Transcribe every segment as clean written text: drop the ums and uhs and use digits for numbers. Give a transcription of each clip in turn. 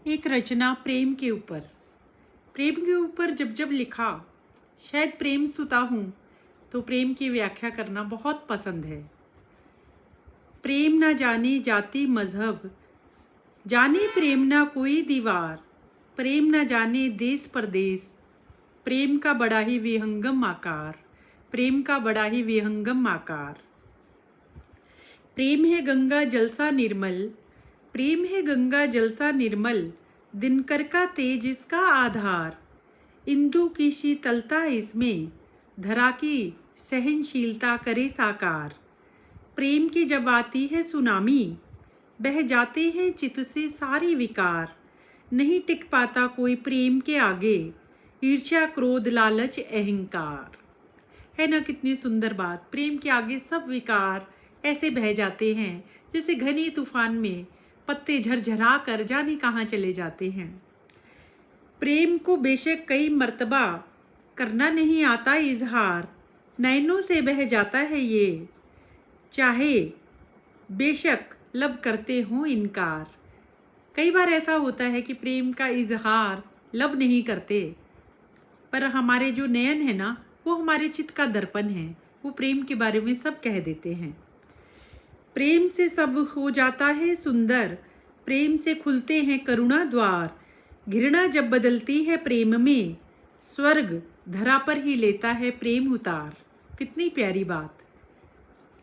एक रचना प्रेम के ऊपर जब जब लिखा, शायद प्रेम सुता हूँ तो प्रेम की व्याख्या करना बहुत पसंद है। प्रेम ना जाने जाति मजहब, जाने प्रेम ना कोई दीवार, प्रेम ना जाने देश परदेश, प्रेम का बड़ा ही विहंगम आकार, प्रेम का बड़ा ही विहंगम आकार। प्रेम है गंगा जलसा निर्मल, प्रेम है गंगा जलसा निर्मल, दिनकर का तेज इसका आधार, इंदु की शीतलता इसमें, धरा की सहनशीलता करे साकार। प्रेम की जब आती है सुनामी, बह जाते हैं चित से सारे विकार, नहीं टिक पाता कोई प्रेम के आगे, ईर्ष्या क्रोध लालच अहंकार। है ना कितनी सुंदर बात। प्रेम के आगे सब विकार ऐसे बह जाते हैं जैसे घने तूफान में पत्ते झरझरा कर जाने कहाँ चले जाते हैं। प्रेम को बेशक कई मर्तबा करना नहीं आता इजहार, नैनों से बह जाता है ये, चाहे बेशक लब करते हों इनकार। कई बार ऐसा होता है कि प्रेम का इजहार लब नहीं करते, पर हमारे जो नयन है ना, वो हमारे चित्त का दर्पण है, वो प्रेम के बारे में सब कह देते हैं। प्रेम से सब हो जाता है सुंदर, प्रेम से खुलते हैं करुणा द्वार, घृणा जब बदलती है प्रेम में, स्वर्ग धरा पर ही लेता है प्रेम उतार। कितनी प्यारी बात।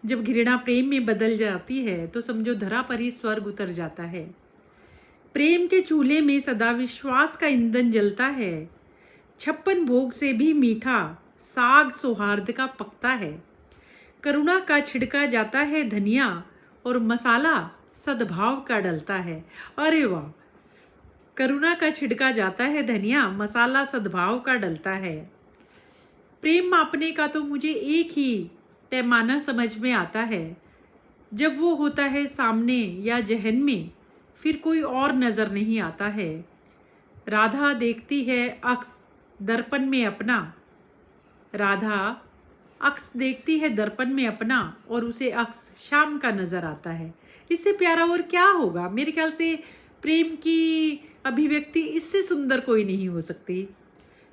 जब घृणा प्रेम में बदल जाती है तो समझो धरा पर ही स्वर्ग उतर जाता है। प्रेम के चूल्हे में सदा विश्वास का ईंधन जलता है, 56 भोग से भी मीठा साग सौहार्द का पकता है, करुणा का छिड़का जाता है धनिया और मसाला सद्भाव का डलता है। अरे वाह, करुणा का छिड़का जाता है धनिया, मसाला सद्भाव का डलता है। प्रेम मापने का तो मुझे एक ही पैमाना समझ में आता है, जब वो होता है सामने या जहन में, फिर कोई और नजर नहीं आता है। राधा देखती है अक्स दर्पण में अपना, राधा अक्स देखती है दर्पण में अपना और उसे अक्स शाम का नजर आता है। इससे प्यारा और क्या होगा। मेरे ख्याल से प्रेम की अभिव्यक्ति इससे सुंदर कोई नहीं हो सकती।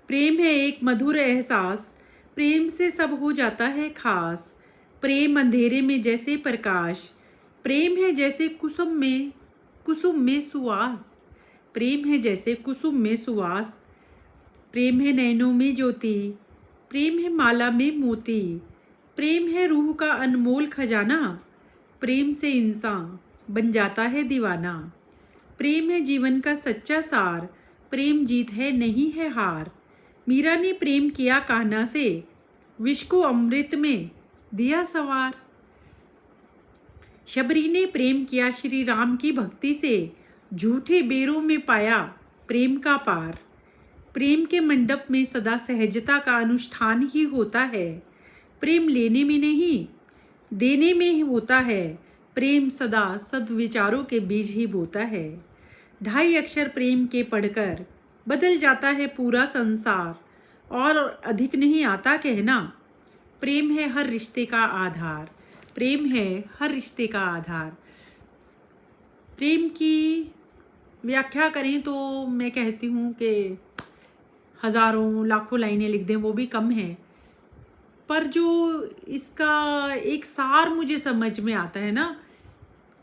प्रेम है एक मधुर एहसास, प्रेम से सब हो जाता है खास, प्रेम अंधेरे में जैसे प्रकाश, प्रेम है जैसे कुसुम में सुवास, प्रेम है जैसे कुसुम में सुवास, प्रेम है नैनों में ज्योति, प्रेम है माला में मोती, प्रेम है रूह का अनमोल खजाना, प्रेम से इंसान बन जाता है दीवाना, प्रेम है जीवन का सच्चा सार, प्रेम जीत है नहीं है हार। मीरा ने प्रेम किया कान्हा से, विष को अमृत में दिया सवार। शबरी ने प्रेम किया श्री राम की भक्ति से, झूठे बेरों में पाया प्रेम का पार। प्रेम के मंडप में सदा सहजता का अनुष्ठान ही होता है, प्रेम लेने में नहीं देने में ही होता है, प्रेम सदा सद्विचारों के बीज ही बोता है। 2.5 अक्षर प्रेम के पढ़कर बदल जाता है पूरा संसार, और अधिक नहीं आता कहना, प्रेम है हर रिश्ते का आधार, प्रेम है हर रिश्ते का आधार। प्रेम की व्याख्या करें तो मैं कहती हूँ कि हजारों लाखों लाइनें लिख दें वो भी कम है, पर जो इसका एक सार मुझे समझ में आता है ना,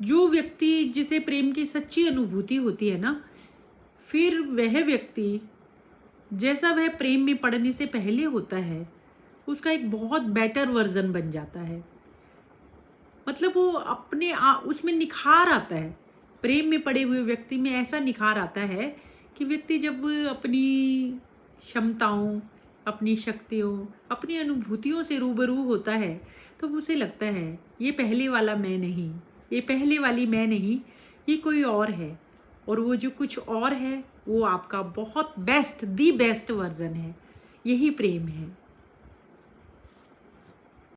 जो व्यक्ति जिसे प्रेम की सच्ची अनुभूति होती है ना, फिर वह व्यक्ति जैसा वह प्रेम में पड़ने से पहले होता है, उसका एक बहुत बेटर वर्जन बन जाता है। मतलब वो अपने उसमें निखार आता है। प्रेम में पड़े हुए व्यक्ति में ऐसा निखार आता है कि व्यक्ति जब अपनी क्षमताओं, अपनी शक्तियों, अपनी अनुभूतियों से रूबरू होता है तो उसे लगता है ये पहले वाला मैं नहीं, ये पहले वाली मैं नहीं, ये कोई और है, और वो जो कुछ और है वो आपका बहुत बेस्ट, दी बेस्ट वर्जन है। यही प्रेम है।